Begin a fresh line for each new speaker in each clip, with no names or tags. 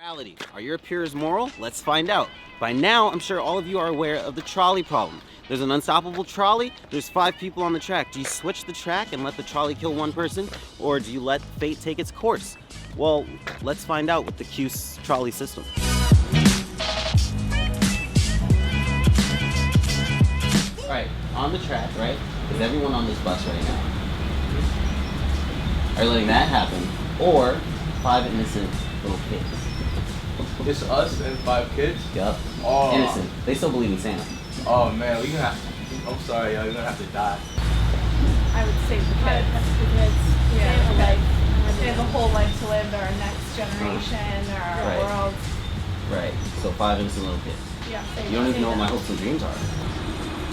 Morality. Are your peers moral? Let's find out. By now, I'm sure all of you are aware of the trolley problem. There's an unstoppable trolley, there's 5 people on the track. Do you switch the track and let the trolley kill one person? Or do you let fate take its course? Well, let's find out with the Q's trolley system. Alright, on the track, right? Is everyone on this bus right now? Are you letting that happen? Or 5 innocent little kids?
It's us and 5 kids?
Yup.
Oh.
Innocent. They still believe in Santa.
Oh man, we gonna have to, I'm sorry, y'all, you're gonna have to die.
I would save the kids.
The kids.
Yeah.
Save a life.
They have a whole life to live. They're our next generation. They're our
Right.
world.
Right. So 5 innocent little kids.
Yeah.
You don't even know what my hopes and dreams are.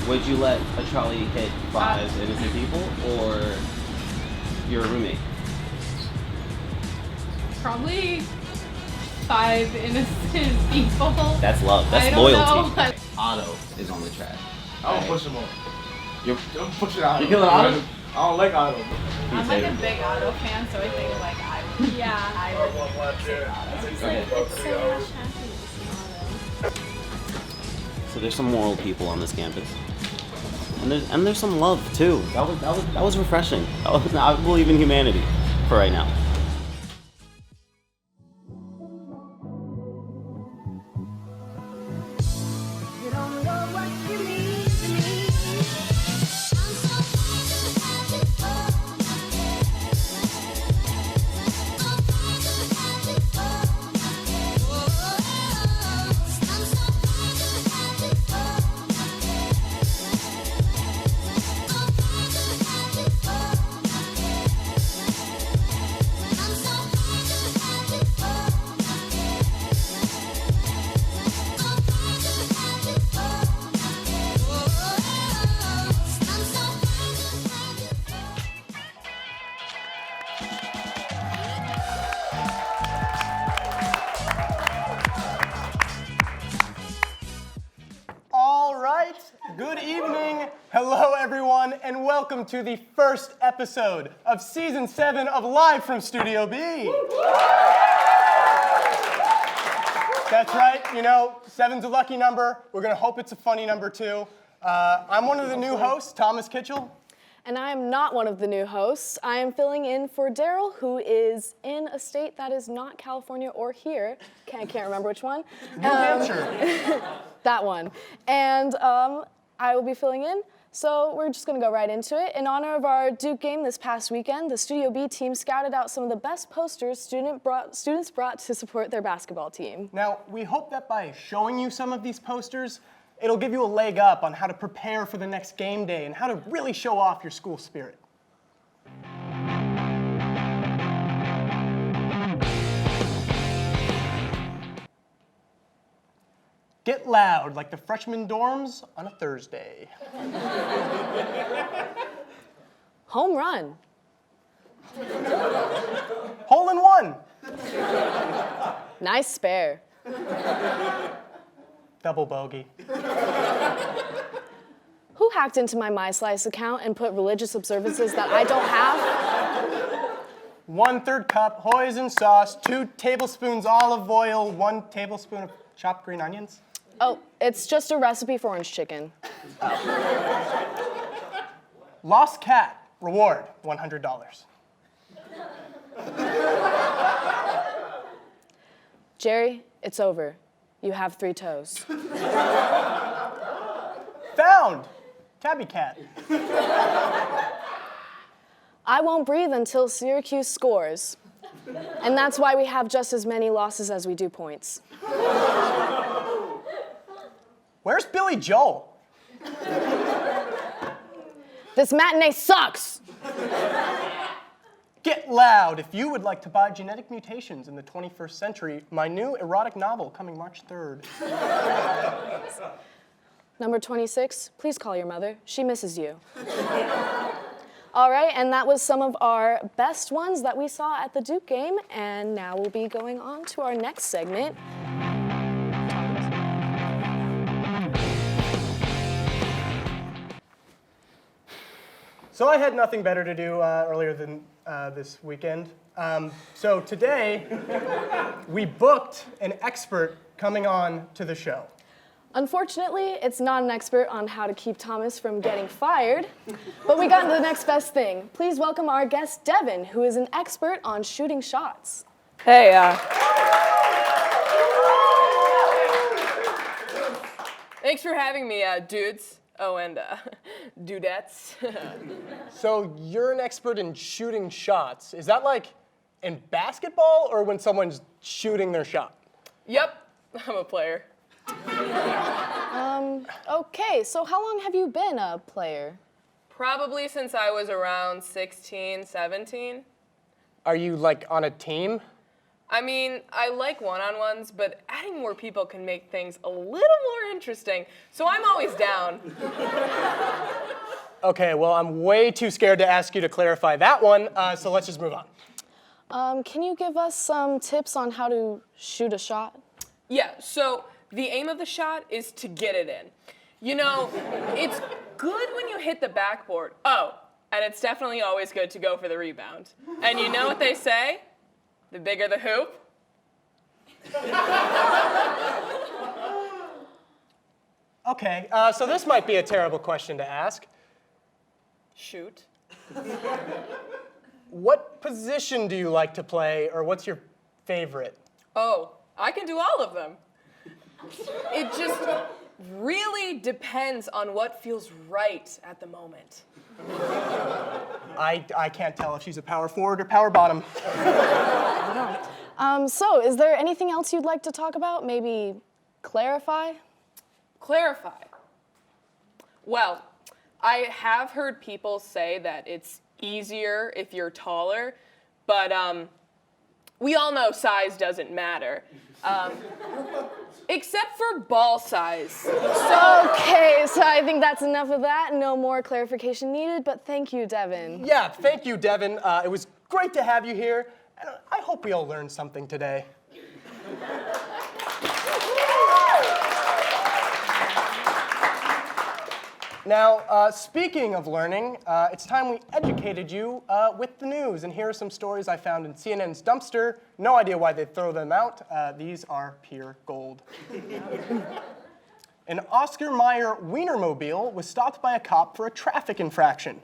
Would you let a trolley hit 5 innocent people or your roommate?
Probably 5 innocent people.
That's love. That's
I don't
loyalty.
know.
Otto is on the track.
I don't push him on.
You're
Don't push it out.
You killing Otto?
I don't like Otto.
I'm like a big Otto fan, so I think like I would.
Yeah.
I would save Otto.
It's like, it's so much happiness.
So there's some moral people on this campus. And there's some love too. That was refreshing. I believe in humanity for right now.
Good evening, hello everyone, and welcome to the first episode of Season 7 of Live from Studio B. That's right, you know, 7's a lucky number. We're gonna hope it's a funny number too. I'm one of the new hosts, Thomas Kitchell.
And I am not one of the new hosts. I am filling in for Daryl, who is in a state that is not California or here. I can't remember which one.
New Hampshire.
That one. And I will be filling in, so we're just gonna go right into it. In honor of our Duke game this past weekend, the Studio B team scouted out some of the best posters students brought to support their basketball team.
Now, we hope that by showing you some of these posters, it'll give you a leg up on how to prepare for the next game day and how to really show off your school spirit. Get loud like the freshman dorms on a Thursday.
Home run.
Hole in one.
Nice spare.
Double bogey.
Who hacked into my MySlice account and put religious observances that I don't have?
1/3 cup hoisin sauce, 2 tablespoons olive oil, 1 tablespoon of chopped green onions.
Oh, it's just a recipe for orange chicken.
Lost cat, reward, $100.
Jerry, it's over. You have 3 toes.
Found, tabby cat.
I won't breathe until Syracuse scores. And that's why we have just as many losses as we do points.
Where's Billy Joel?
This matinee sucks!
Get loud if you would like to buy Genetic Mutations in the 21st Century, my new erotic novel coming March 3rd.
Number 26, please call your mother. She misses you. All right, and that was some of our best ones that we saw at the Duke game, and now we'll be going on to our next segment.
So I had nothing better to do earlier than this weekend. So today, we booked an expert coming on to the show.
Unfortunately, it's not an expert on how to keep Thomas from getting fired, but we got the next best thing. Please welcome our guest, Devin, who is an expert on shooting shots.
Hey, thanks for having me, dudes. Oh, and dudettes.
So you're an expert in shooting shots. Is that like in basketball or when someone's shooting their shot?
Yep, I'm a player.
Okay, so how long have you been a player?
Probably since I was around 16, 17.
Are you like on a team?
I mean, I like one-on-ones, but adding more people can make things a little more interesting, so I'm always down.
Okay, well, I'm way too scared to ask you to clarify that one, so let's just move on.
Can you give us some tips on how to shoot a shot?
Yeah, so the aim of the shot is to get it in. You know, it's good when you hit the backboard. Oh, and it's definitely always good to go for the rebound. And you know what they say? The bigger the hoop.
Okay, so this might be a terrible question to ask.
Shoot.
What position do you like to play, or what's your favorite?
Oh, I can do all of them. It just really depends on what feels right at the moment.
I can't tell if she's a power forward or power bottom.
So, is there anything else you'd like to talk about? Maybe clarify?
Clarify. Well, I have heard people say that it's easier if you're taller, but we all know size doesn't matter. Except for ball size.
Okay, so I think that's enough of that. No more clarification needed, but thank you, Devin.
Yeah, thank you, Devin. It was great to have you here, and I hope we all learned something today. Now, speaking of learning, it's time we educated you with the news. And here are some stories I found in CNN's dumpster. No idea why they throw them out. These are pure gold. An Oscar Mayer Wienermobile was stopped by a cop for a traffic infraction.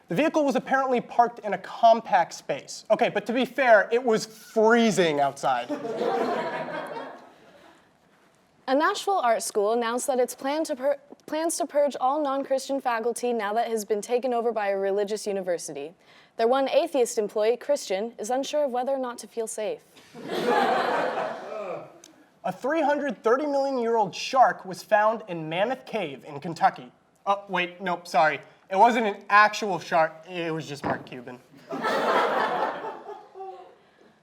The vehicle was apparently parked in a compact space. Okay, but to be fair, it was freezing outside.
A Nashville art school announced that its plans to purge all non-Christian faculty now that it has been taken over by a religious university. Their one atheist employee, Christian, is unsure of whether or not to feel safe.
A 330 million-year-old shark was found in Mammoth Cave in Kentucky. Oh, wait, nope, sorry. It wasn't an actual shark, it was just Mark Cuban.
A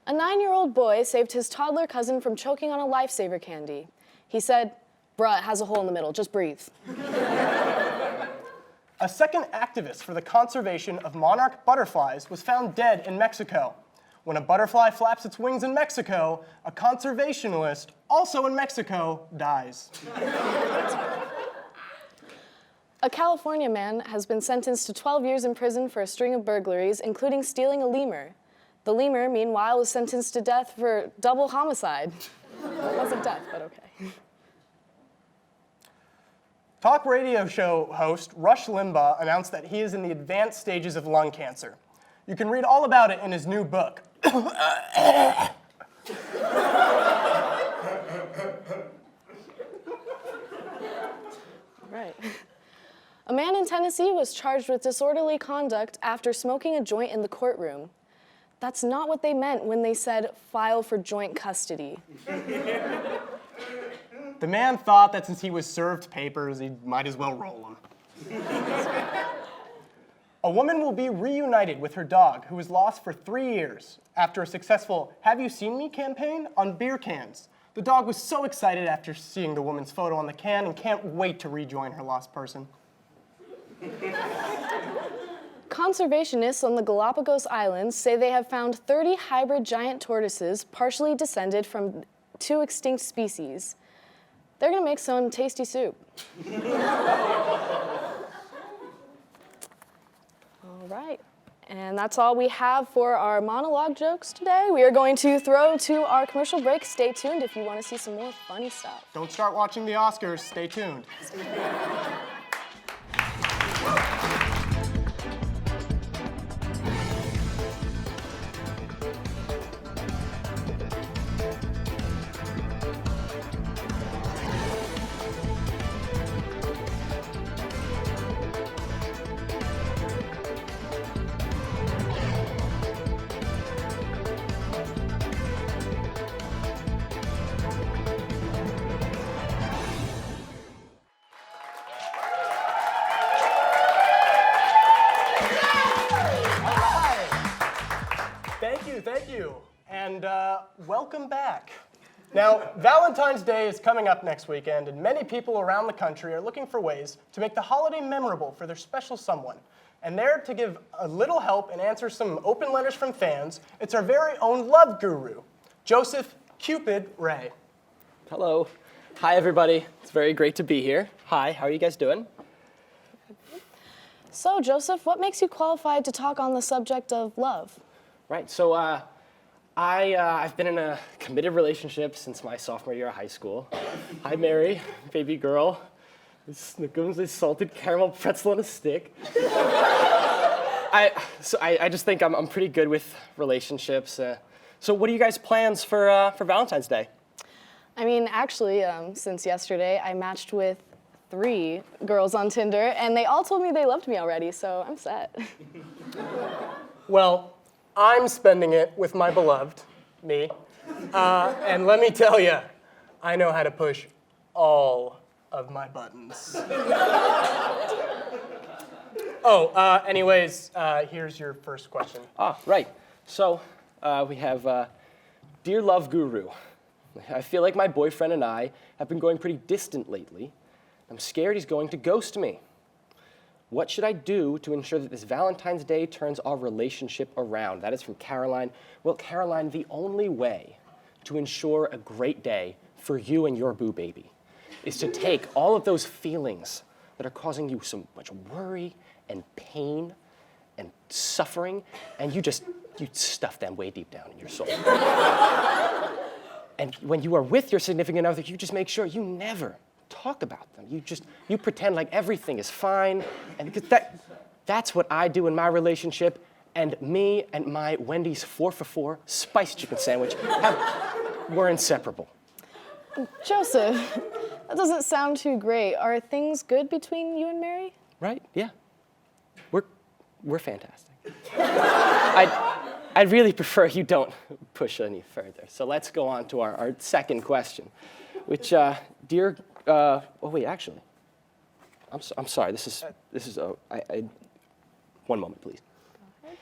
9-year-old boy saved his toddler cousin from choking on a lifesaver candy. He said, "Bruh, it has a hole in the middle, just breathe."
A second activist for the conservation of monarch butterflies was found dead in Mexico. When a butterfly flaps its wings in Mexico, a conservationist, also in Mexico, dies.
A California man has been sentenced to 12 years in prison for a string of burglaries, including stealing a lemur. The lemur, meanwhile, was sentenced to death for double homicide. It wasn't death, but okay.
Talk radio show host Rush Limbaugh announced that he is in the advanced stages of lung cancer. You can read all about it in his new book.
Right. A man in Tennessee was charged with disorderly conduct after smoking a joint in the courtroom. That's not what they meant when they said file for joint custody.
The man thought that since he was served papers, he might as well roll them. A woman will be reunited with her dog, who was lost for 3 years after a successful Have You Seen Me campaign on beer cans. The dog was so excited after seeing the woman's photo on the can and can't wait to rejoin her lost person.
Conservationists on the Galapagos Islands say they have found 30 hybrid giant tortoises partially descended from 2 extinct species. They're gonna make some tasty soup. All right. And that's all we have for our monologue jokes today. We are going to throw to our commercial break. Stay tuned if you want to see some more funny stuff.
Don't start watching the Oscars. Stay tuned. Thank you, and welcome back. Now, Valentine's Day is coming up next weekend, and many people around the country are looking for ways to make the holiday memorable for their special someone. And there to give a little help and answer some open letters from fans, it's our very own love guru, Joseph Cupid Ray.
Hello. Hi, everybody. It's very great to be here. Hi, how are you guys doing?
So, Joseph, what makes you qualified to talk on the subject of love?
Right, so I've been in a committed relationship since my sophomore year of high school. Hi, Mary, baby girl. This salted caramel pretzel on a stick. I just think I'm pretty good with relationships. So what are you guys' plans for Valentine's Day?
I mean, actually, since yesterday, I matched with 3 girls on Tinder, and they all told me they loved me already, so I'm set.
Well, I'm spending it with my beloved, me. And let me tell you, I know how to push all of my buttons. Anyways, here's your first question.
Right. So we have Dear Love Guru. I feel like my boyfriend and I have been going pretty distant lately. I'm scared he's going to ghost me. What should I do to ensure that this Valentine's Day turns our relationship around? That is from Caroline. Well, Caroline, the only way to ensure a great day for you and your boo baby is to take all of those feelings that are causing you so much worry and pain and suffering, and you stuff them way deep down in your soul. And when you are with your significant other, you just make sure you never talk about them. You pretend like everything is fine, and because that's what I do in my relationship, and me and my Wendy's 4 for $4 spiced chicken sandwich, we're inseparable.
Joseph, that doesn't sound too great. Are things good between you and Mary?
Right, yeah. We're fantastic. I'd really prefer you don't push any further. So let's go on to our second question, which, dear, actually, I'm sorry, this is, one moment, please.
Go ahead.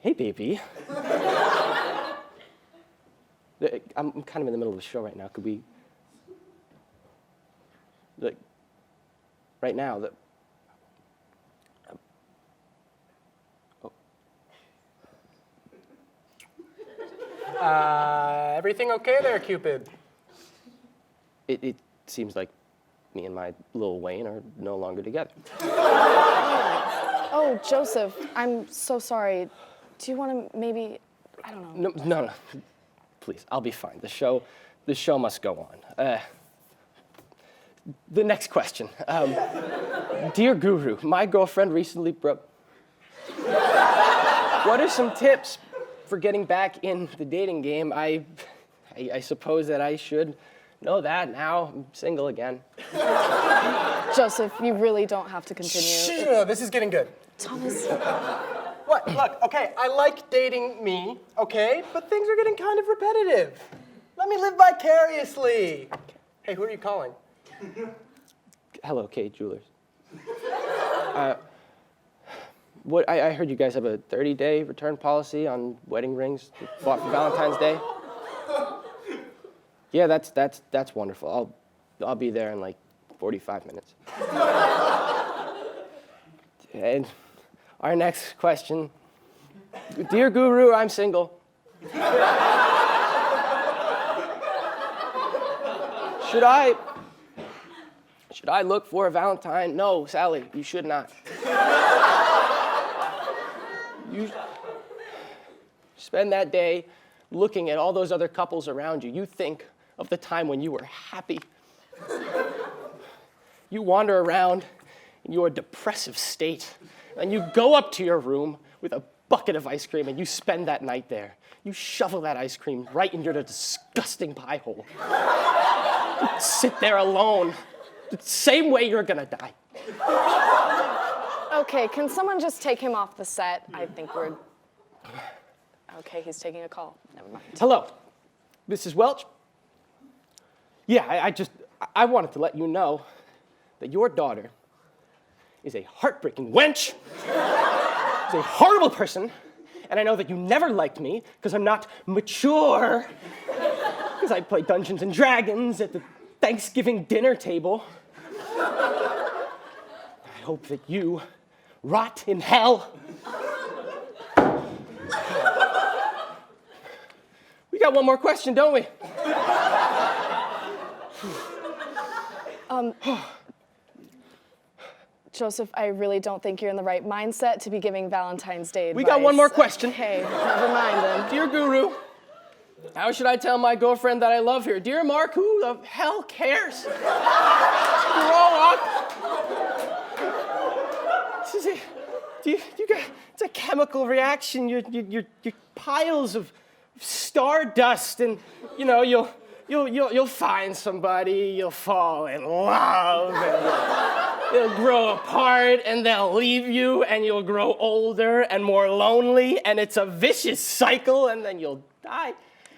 Hey, baby. I'm kind of in the middle of the show right now. Could we, right now,
Everything okay there, Cupid?
It seems like me and my Lil Wayne are no longer together.
Oh, Joseph, I'm so sorry. Do you want to maybe, I don't know.
No. Please, I'll be fine. The show must go on. The next question. Dear Guru, my girlfriend recently broke. What are some tips for getting back in the dating game? I suppose that I should know that now. I'm single again.
Joseph, you really don't have to continue.
No, this is getting good.
Thomas.
What? Look, okay, I like dating me, okay? But things are getting kind of repetitive. Let me live vicariously. Hey, who are you calling?
Hello, Kate Jewelers. I heard you guys have a 30-day return policy on wedding rings bought for Valentine's Day. Yeah, that's wonderful. I'll be there in like 45 minutes. And our next question. Dear Guru, I'm single. Should I look for a Valentine? No, Saley, you should not. You spend that day looking at all those other couples around you. You think of the time when you were happy. You wander around in your depressive state, and you go up to your room with a bucket of ice cream, and you spend that night there. You shovel that ice cream right into the disgusting pie hole. You sit there alone, the same way you're gonna die.
Okay, can someone just take him off the set? I think we're... Okay, he's taking a call. Never mind.
Hello, Mrs. Welch? Yeah, I wanted to let you know that your daughter is a heartbreaking wench, is a horrible person, and I know that you never liked me because I'm not mature, because I play Dungeons and Dragons at the Thanksgiving dinner table. I hope that you rot in hell. We got one more question, don't we?
Joseph, I really don't think you're in the right mindset to be giving Valentine's Day advice.
We got one more question.
Okay, never mind then.
Dear Guru, how should I tell my girlfriend that I love her? Dear Mark, who the hell cares? Grow up. It's a chemical reaction. You're piles of stardust, and you know you'll find somebody, you'll fall in love, and they'll grow apart, and they'll leave you, and you'll grow older and more lonely, and it's a vicious cycle, and then you'll die,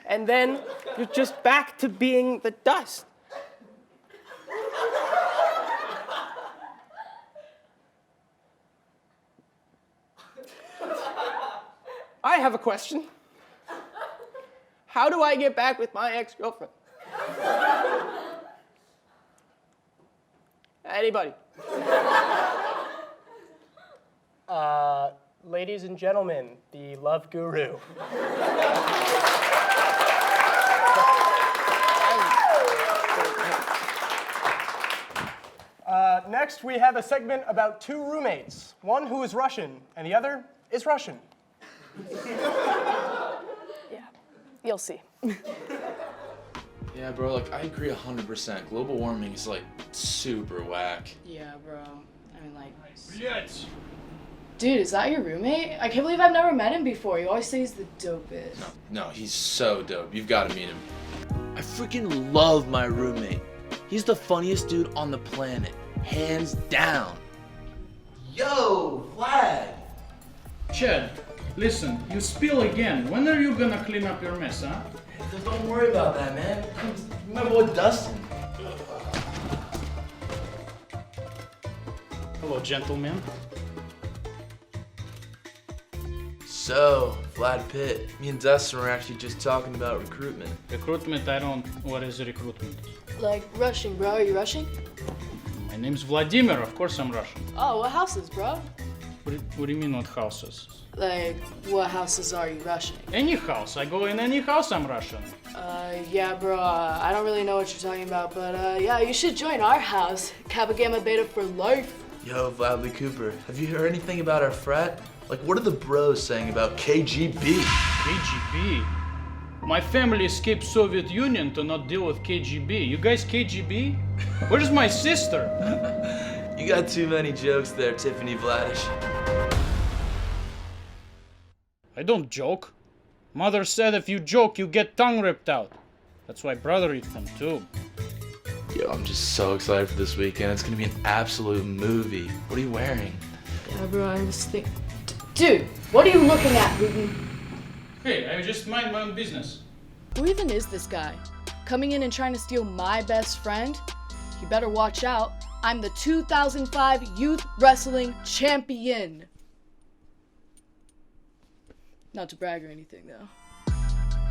and then you're just back to being the dust. I have a question. How do I get back with my ex-girlfriend? Anybody?
Ladies and gentlemen, the love guru. Next, we have a segment about two roommates, one who is Russian and the other is Russian.
Yeah, you'll see.
Yeah, bro, like, I agree 100%. Global warming is, like, super whack.
Yeah, bro. I mean, like... Dude, is that your roommate? I can't believe I've never met him before. You always say he's the dopest.
No, he's so dope. You've got to meet him. I freaking love my roommate. He's the funniest dude on the planet. Hands down. Yo, Vlad!
Chad, listen, you spill again. When are you gonna clean up your mess, huh?
Don't worry about that, man. Remember what Dustin?
Hello, gentlemen.
So, Vlad Pitt, me and Dustin were actually just talking about recruitment.
Recruitment, what is recruitment?
Like, rushing, bro. Are you rushing?
My name's Vladimir, of course I'm Russian.
Oh, what houses, bro?
What do you mean, what houses?
Like, what houses are you rushing?
Any house. I go in any house, I'm Russian.
Yeah, bro. I don't really know what you're talking about, but yeah, you should join our house. Kappa Gamma Beta for life.
Yo, Vladley Cooper, have you heard anything about our frat? Like, what are the bros saying about KGB?
KGB? My family escaped Soviet Union to not deal with KGB. You guys KGB? Where's my sister?
You got too many jokes there, Tiffany Vladish.
I don't joke. Mother said if you joke, you get tongue ripped out. That's why brother eats them too.
Yo, I'm just so excited for this weekend. It's gonna be an absolute movie. What are you wearing?
Yeah, bro, I was thinking... Dude, what are you looking at, Putin?
Hey, I just mind my own business.
Who even is this guy? Coming in and trying to steal my best friend? You better watch out. I'm the 2005 Youth Wrestling Champion. Not to brag or anything, though.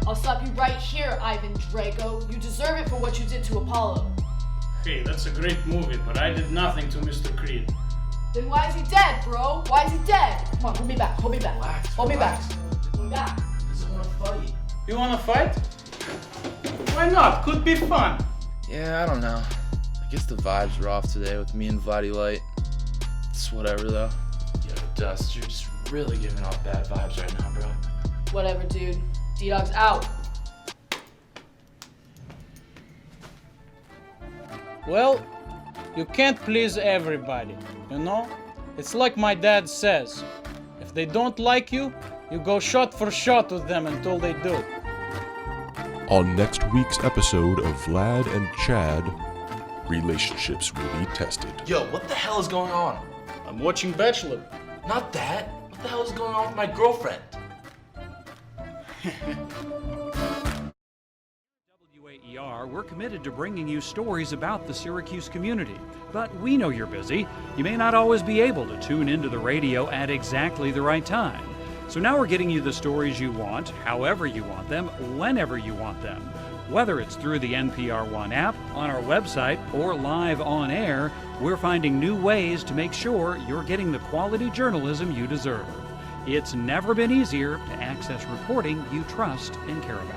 I'll stop you right here, Ivan Drago. You deserve it for what you did to Apollo.
Hey, that's a great movie, but I did nothing to Mr. Creed.
Then why is he dead, bro? Why is he dead? Come on, hold me back, hold me back. Hold me back. Hold me back.
He doesn't want to fight.
You wanna fight? Why not? Could be fun.
Yeah, I don't know. I guess the vibes are off today with me and Vladdy Light. It's whatever, though. Yo, Dust, you're just really giving off bad vibes right now, bro.
Whatever, dude. D-Dog's out.
Well, you can't please everybody, you know? It's like my dad says. If they don't like you, you go shot for shot with them until they do.
On next week's episode of Vlad and Chad, relationships will be tested.
Yo, what the hell is going on?
I'm watching Bachelor.
Not that. What the hell is going on with my girlfriend?
WAER, we're committed to bringing you stories about the Syracuse community. But we know you're busy. You may not always be able to tune into the radio at exactly the right time. So now we're getting you the stories you want, however you want them, whenever you want them. Whether it's through the NPR One app, on our website, or live on air, we're finding new ways to make sure you're getting the quality journalism you deserve. It's never been easier to access reporting you trust and care about.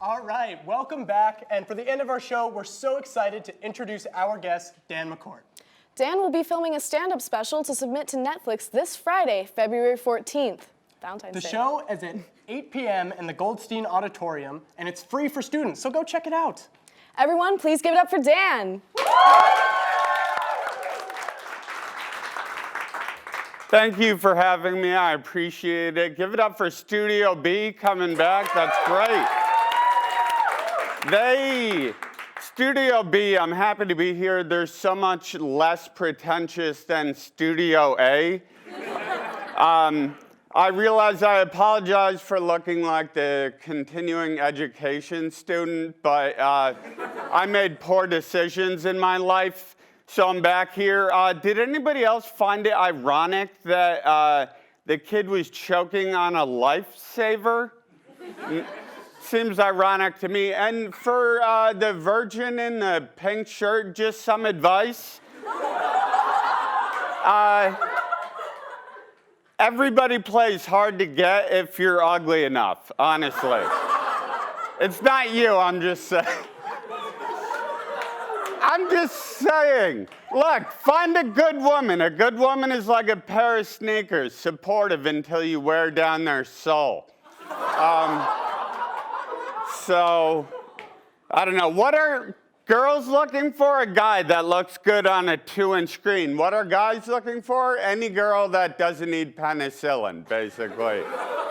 All right, welcome back. And for the end of our show, we're so excited to introduce our guest, Dan McCourt.
Dan will be filming a stand-up special to submit to Netflix this Friday, February 14th, Valentine's Day.
The show is at 8 p.m. in the Goldstein Auditorium, and it's free for students, so go check it out.
Everyone, please give it up for Dan.
Thank you for having me. I appreciate it. Give it up for Studio B coming back. That's great. Studio B, I'm happy to be here. They're so much less pretentious than Studio A. I realize I apologize for looking like the continuing education student, but I made poor decisions in my life, so I'm back here. Did anybody else find it ironic that the kid was choking on a lifesaver? Seems ironic to me. And for the virgin in the pink shirt, just some advice. Everybody plays hard to get if you're ugly enough, honestly. It's not you, I'm just saying. I'm just saying. Look, find a good woman. A good woman is like a pair of sneakers, supportive until you wear down their soul. So, I don't know. What are girls looking for? A guy that looks good on a 2-inch screen. What are guys looking for? Any girl that doesn't need penicillin, basically.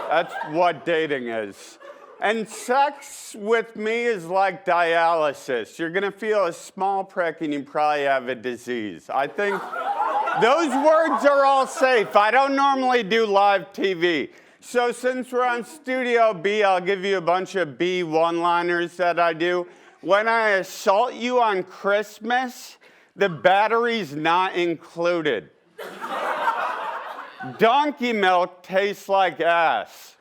That's what dating is. And sex with me is like dialysis. You're gonna feel a small prick and you probably have a disease. I think those words are all safe. I don't normally do live TV. So since we're on Studio B, I'll give you a bunch of B one-liners that I do. When I assault you on Christmas, the battery's not included. Donkey milk tastes like ass.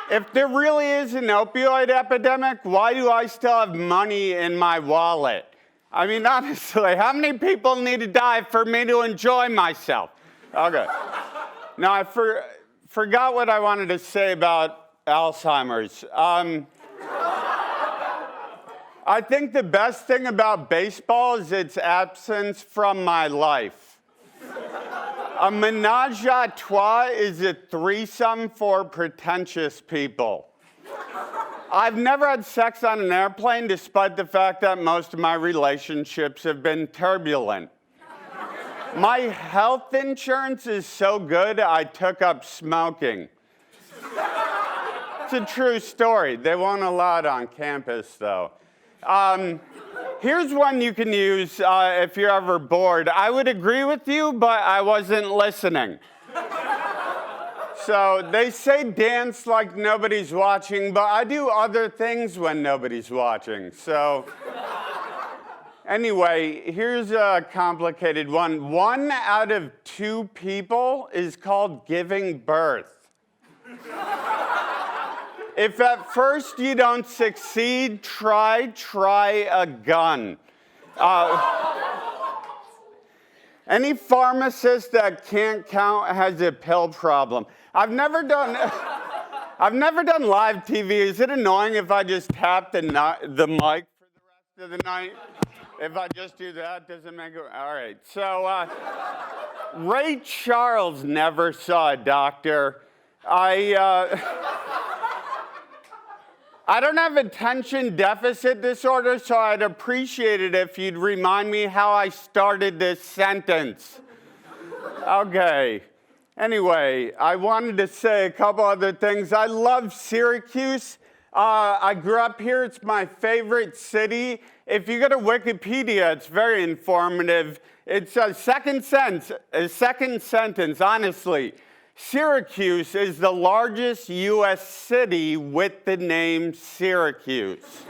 If there really is an opioid epidemic, why do I still have money in my wallet? I mean, honestly, how many people need to die for me to enjoy myself? Okay. Now, I forgot what I wanted to say about Alzheimer's. I think the best thing about baseball is its absence from my life. A menage a trois is a threesome for pretentious people. I've never had sex on an airplane, despite the fact that most of my relationships have been turbulent. My health insurance is so good, I took up smoking. It's a true story. They won't allow it on campus, though. Here's one you can use if you're ever bored. I would agree with you, but I wasn't listening. So they say dance like nobody's watching, but I do other things when nobody's watching. So anyway, here's a complicated one. 1 out of 2 people is called giving birth. If at first you don't succeed, try a gun. Any pharmacist that can't count has a pill problem. I've never done live TV. Is it annoying if I just tap the mic for the rest of the night? If I just do that, does it make it? All right. So Ray Charles never saw a doctor. I don't have attention deficit disorder, so I'd appreciate it if you'd remind me how I started this sentence. Okay. Anyway, I wanted to say a couple other things. I love Syracuse. I grew up here. It's my favorite city. If you go to Wikipedia, it's very informative. It's a second sentence, honestly. Syracuse is the largest U.S. city with the name Syracuse.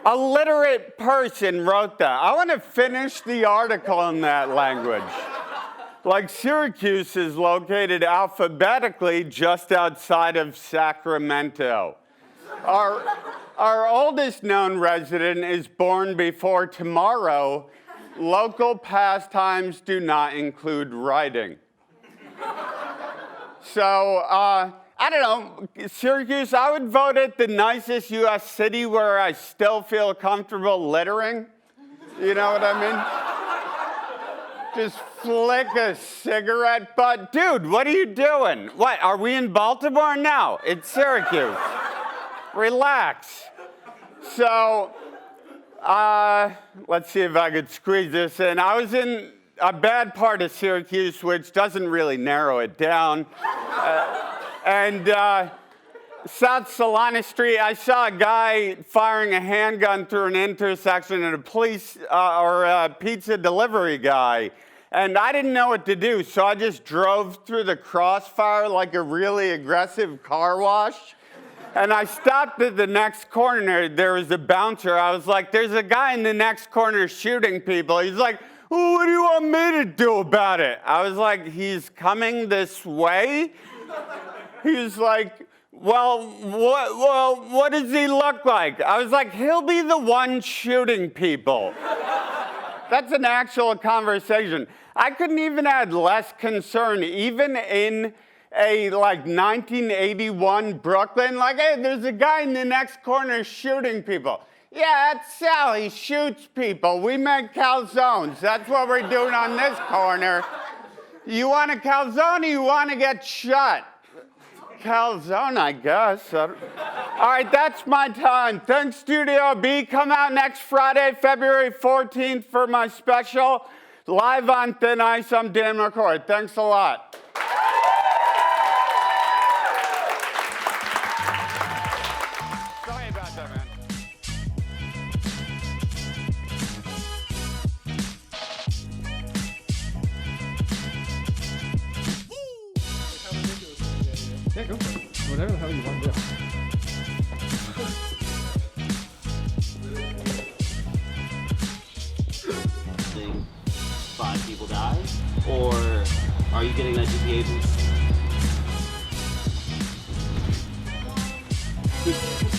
A literate person wrote that. I want to finish the article in that language. Like, Syracuse is located alphabetically just outside of Sacramento. Our oldest known resident is born before tomorrow. Local pastimes do not include writing. So, I don't know, Syracuse, I would vote it the nicest U.S. city where I still feel comfortable littering. You know what I mean? Just flick a cigarette butt. Dude, what are you doing? What, are we in Baltimore now? It's Syracuse. Relax. So, let's see if I could squeeze this in. I was in a bad part of Syracuse, which doesn't really narrow it down. South Salina Street, I saw a guy firing a handgun through an intersection at a police or a pizza delivery guy. And I didn't know what to do, so I just drove through the crossfire like a really aggressive car wash. And I stopped at the next corner. There was a bouncer. I was like, there's a guy in the next corner shooting people. He's like, oh, what do you want me to do about it? I was like, he's coming this way? He's like, well, what does he look like? I was like, he'll be the one shooting people. That's an actual conversation. I couldn't even add less concern, even in a 1981 Brooklyn, like, hey, there's a guy in the next corner shooting people. Yeah, that's Saley, shoots people. We make calzones. That's what we're doing on this corner. You want a calzone or you want to get shot? Calzone, I guess. All right, that's my time. Thanks, Studio B. Come out next Friday, February 14th for my special Live on Thin Ice. I'm Dan McCord. Thanks a lot. Sorry about that, man.
Yeah, go for it. Whatever the hell you want to do.
Think 5 people die? Or are you getting that GPA boost?